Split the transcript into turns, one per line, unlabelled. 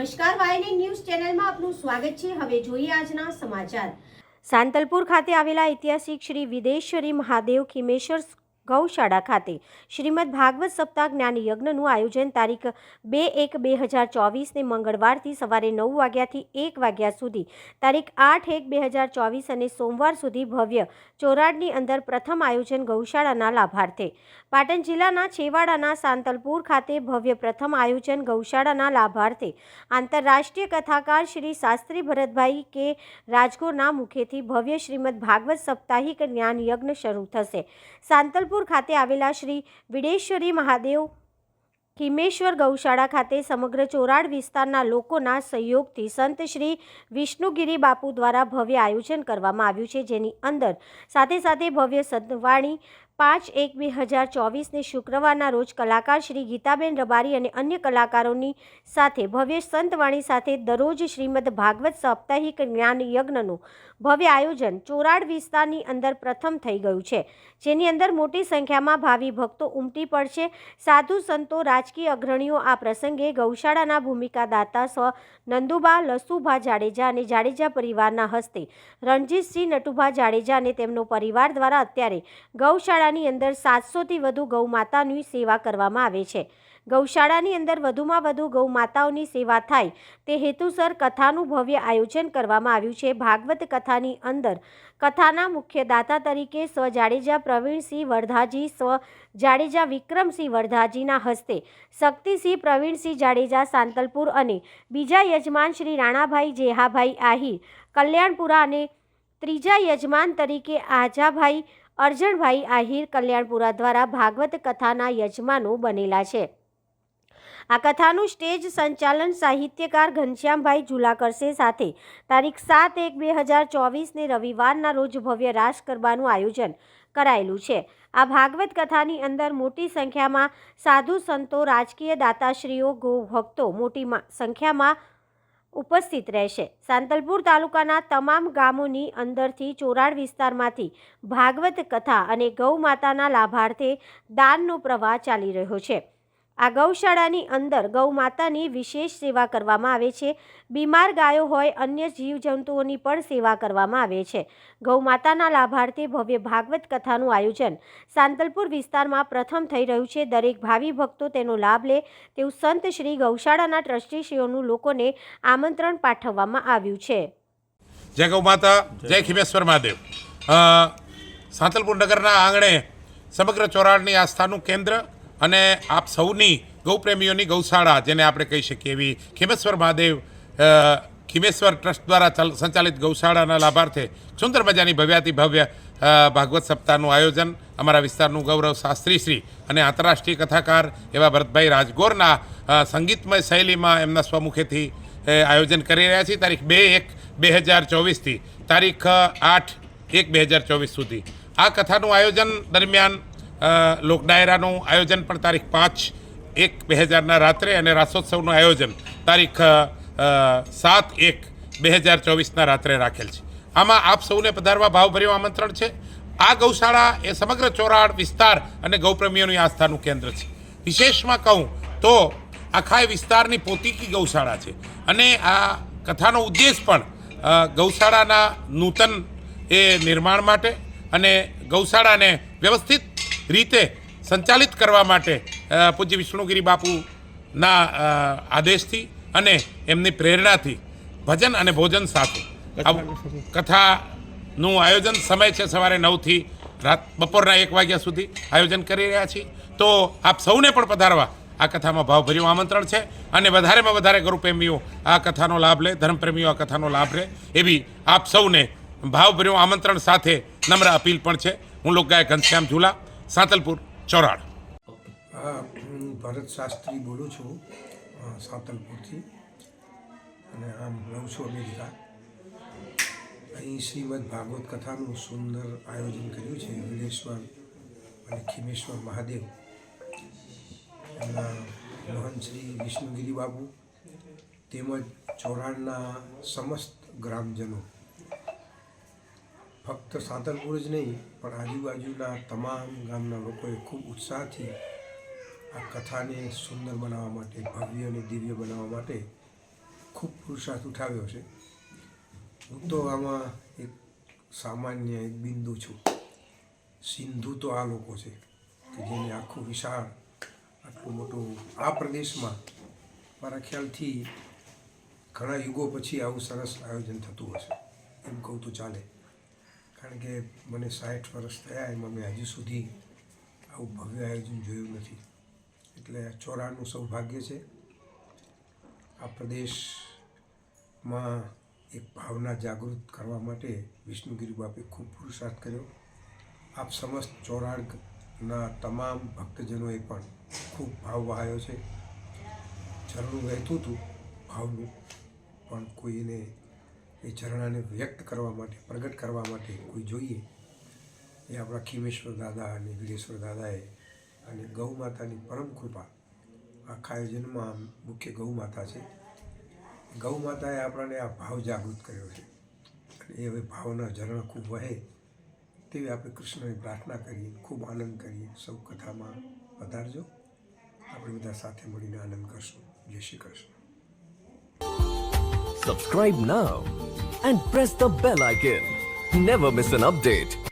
નમસ્કાર વાયની ન્યૂઝ ચેનલમાં આપનું સ્વાગત છે। હવે જોઈએ આજના સમાચાર। સાંતલપુર ખાતે આવેલા ઐતિહાસિક શ્રી વિદેશ્વરી મહાદેવ ખીમેશ્વર ગૌશાળા ખાતે શ્રીમદ ભાગવત સપ્તાહ જ્ઞાન યજ્ઞનું આયોજન તારીખ 2/1/2024 ને મંગળવારથી સવારે 9 વાગ્યાથી 1 વાગ્યા સુધી, તારીખ 8/1/2024 અને સોમવાર સુધી ભવ્ય ચોરાડની અંદર પ્રથમ આયોજન ગૌશાળાના લાભાર્થે। પાટણ જિલ્લાના છેવાડાના સાંતલપુર ખાતે ભવ્ય પ્રથમ આયોજન ગૌશાળાના લાભાર્થે આંતરરાષ્ટ્રીય કથાકાર શ્રી શાસ્ત્રી ભરતભાઈ કે રાજગોરના મુખેથી ભવ્ય શ્રીમદ ભાગવત સાપ્તાહિક જ્ઞાન યજ્ઞ શરૂ થશે। સાંતલપુર ખાતે આવેલા શ્રી વિદેશ્વરી મહાદેવ ખીમેશ્વર ગૌશાળા ખાતે સમગ્ર ચોરાડ વિસ્તારના લોકોના સહયોગથી સંત શ્રી વિષ્ણુગીરી બાપુ દ્વારા ભવ્ય આયોજન કરવામાં આવ્યું છે, જેની અંદર સાથે ભવ્ય સંતવાણી 5/1/2024 ને શુક્રવારના રોજ કલાકાર શ્રી ગીતાબેન રબારી અને અન્ય કલાકારોની સાથે ભવ્ય સંતવાણી સાથે દરરોજ શ્રીમદ ભાગવત સાપ્તાહિક જ્ઞાન યજ્ઞનું ભવ્ય આયોજન ચોરાડ વિસ્તારની અંદર પ્રથમ થઈ ગયું છે, જેની અંદર મોટી સંખ્યામાં ભાવિ ભક્તો ઉમટી પડશે। સાધુ સંતો, રાજકીય અગ્રણીઓ આ પ્રસંગે ગૌશાળાના ભૂમિકા દાતા સ્વ નંદુબા લસુભા જાડેજા અને જાડેજા પરિવારના હસ્તે રણજીતસિંહ નટુભા જાડેજા અને તેમનો પરિવાર દ્વારા અત્યારે ગૌશાળાની અંદર 700થી વધુ ગૌ માતાની સેવા કરવામાં આવે છે। ગૌશાળાની અંદર વધુમાં વધુ ગૌ માતાઓની સેવા થાય તે હેતુસર કથાનું ભવ્ય આયોજન કરવામાં આવ્યું છે। ભાગવત કથાની અંદર કથાના મુખ્ય દાતા તરીકે સ્વ જાડેજા પ્રવીણસિંહ વરધાજી, સ્વ જાડેજા વિક્રમસિંહ વરધાજીના હસ્તે શક્તિસિંહ પ્રવીણસિંહ જાડેજા સાંતલપુર અને બીજા યજમાન શ્રી રાણાભાઈ જેહાભાઈ આહિર કલ્યાણપુરા અને ત્રીજા યજમાન તરીકે આજાભાઈ અરજણભાઈ આહિર કલ્યાણપુરા દ્વારા ભાગવત કથાના યજમાનો બનેલા છે। આ કથાનું સ્ટેજ સંચાલન સાહિત્યકાર ઘનશ્યામભાઈ ઝુલા કરશે। સાથે તારીખ 7/1/2024 ને રવિવારના રોજ ભવ્ય રાસ ગરબાનું આયોજન કરાયેલું છે। આ ભાગવત કથાની અંદર મોટી સંખ્યામાં સાધુ સંતો, રાજકીય દાતાશ્રીઓ, ગૌ ભક્તો મોટી સંખ્યામાં ઉપસ્થિત રહેશે। સાંતલપુર તાલુકાના તમામ ગામોની અંદરથી ચોરાડ વિસ્તારમાંથી ભાગવત કથા અને ગૌ માતાના લાભાર્થે દાનનો પ્રવાહ ચાલી રહ્યો છે। આ ગૌશાળાની અંદર ગૌ માતાની વિશેષ સેવા કરવામાં આવે છે। બીમાર ગાયો હોય, અન્ય જીવજંતુઓની પણ સેવા કરવામાં આવે છે। ગૌ માતાના લાભાર્થે ભવ્ય ભાગવત કથાનું આયોજન સાંતલપુર વિસ્તારમાં પ્રથમ થઈ રહ્યું છે। દરેક ભાવિ ભક્તો તેનો લાભ લે તેવું સંત શ્રી ગૌશાળાના ટ્રસ્ટીશ્રીઓનું લોકોને આમંત્રણ પાઠવવામાં આવ્યું છે।
જય ગૌ માતા, જય ખીમેશ્વર મહાદેવ। સાંતલપુર નગરના આંગણે સમગ્ર ચોરાડની આસ્થાનું કેન્દ્ર અને આપ સૌની ગૌપ્રેમીઓની ગૌશાળા, જેને આપણે કહી શકીએ એવી ખીમેશ્વર મહાદેવ ખીમેશ્વર ટ્રસ્ટ દ્વારા સંચાલિત ગૌશાળાના લાભાર્થે સુંદર મજાની ભવ્યાતિ ભવ્ય ભાગવત સપ્તાહનું આયોજન અમારા વિસ્તારનું ગૌરવ શાસ્ત્રીશ્રી અને આંતરરાષ્ટ્રીય કથાકાર એવા ભરતભાઈ રાજગોરના સંગીતમય શૈલીમાં એમના સ્વમુખેથી આયોજન કરી રહ્યા છીએ। તારીખ 2/1/2024થી તારીખ 8/1/2024 સુધી આ કથાનું આયોજન દરમિયાન લોકડાયરાનું આયોજન પણ તારીખ 5/1/2000ના રાત્રે અને રાસોત્સવનું આયોજન તારીખ 7/1/2024ના રાત્રે રાખેલ છે। આમાં આપ સૌને પધારવા ભાવભર્યું આમંત્રણ છે। આ ગૌશાળા એ સમગ્ર ચોરાડ વિસ્તાર અને ગૌપ્રેમીઓની આસ્થાનું કેન્દ્ર છે। વિશેષમાં કહું તો આખા વિસ્તારની પોતીકી ગૌશાળા છે અને આ કથાનો ઉદ્દેશ પણ ગૌશાળાના નૂતન એ નિર્માણ માટે અને ગૌશાળાને વ્યવસ્થિત રીતે સંચાલિત કરવા માટે પૂજ્ય વિષ્ણુગીરી બાપુના આદેશથી અને એમની પ્રેરણાથી ભજન અને ભોજન સાથે કથાનું આયોજન સમય છે સવારે 9થી બપોરના 1 વાગ્યા સુધી આયોજન કરી રહ્યા છીએ। તો આપ સૌને પણ પધારવા આ કથામાં ભાવભર્યું આમંત્રણ છે અને વધારેમાં વધારે ગૌપ્રેમીઓ આ કથાનો લાભ લે, ધર્મપ્રેમીઓ આ કથાનો લાભ લે એવી આપ સૌને ભાવભર્યું આમંત્રણ સાથે નમ્ર અપીલ પણ છે। હું લોકગાયક ઘનશ્યામ ઝુલા, સાંતલપુર ચોરાડ।
હું ભરત શાસ્ત્રી બોલું છું સાંતલપુરથી અને આમ રહું છું અમેરિકા। અહીં શ્રીમદ ભાગવત કથાનું સુંદર આયોજન કર્યું છે વિદેશ્વર અને ખીમેશ્વર મહાદેવ એમના મહંત શ્રી વિષ્ણુગીરી બાપુ તેમજ ચોરાડના સમસ્ત ગ્રામજનો, ફક્ત સાંતલપુર જ નહીં પણ આજુબાજુના તમામ ગામના લોકોએ ખૂબ ઉત્સાહથી આ કથાને સુંદર બનાવવા માટે, ભવ્ય અને દિવ્ય બનાવવા માટે ખૂબ પુરુષાર્થ ઉઠાવ્યો છે. હું તો આમાં એક સામાન્ય એક બિંદુ છું. સિંધુ તો આ લોકો છે કે જેને આખું વિશાળ આટલું મોટું આ પ્રદેશમાં મારા ખ્યાલથી ઘણા યુગો પછી આવું સરસ આયોજન થતું હશે એમ કહું તો ચાલે. કારણ કે મને 60 વર્ષ થયા એમાં મેં હજુ સુધી આવું ભવ્ય આયોજન જોયું નથી. એટલે ચોરાનું સૌભાગ્ય છે. આ પ્રદેશમાં એક ભાવના જાગૃત કરવા માટે વિષ્ણુગીરી બાપે ખૂબ પુરુષાર્થ કર્યો. આપ સમસ્ત ચોરાડના તમામ ભક્તજનોએ પણ ખૂબ ભાવ વહાયો છે. ઝરણું વહેતું હતું ભાવનું, પણ કોઈને એ ઝરણાને વ્યક્ત કરવા માટે, પ્રગટ કરવા માટે કોઈ જોઈએ. એ આપણા ખીમેશ્વર દાદા અને વીરેશ્વર દાદાએ અને ગૌ માતાની પરમ કૃપા. આખા આયોજનમાં મુખ્ય ગૌ માતા છે. ગૌ માતાએ આપણને આ ભાવ જાગૃત કર્યો છે અને એ હવે ભાવના ઝરણા ખૂબ વહે તેવી આપણે કૃષ્ણને પ્રાર્થના કરીએ, ખૂબ આનંદ કરીએ. સૌ કથામાં પધારજો. આપણે બધા સાથે મળીને આનંદ કરશું. જય Shri Krishna.
Subscribe now and press the bell icon. Never miss an update.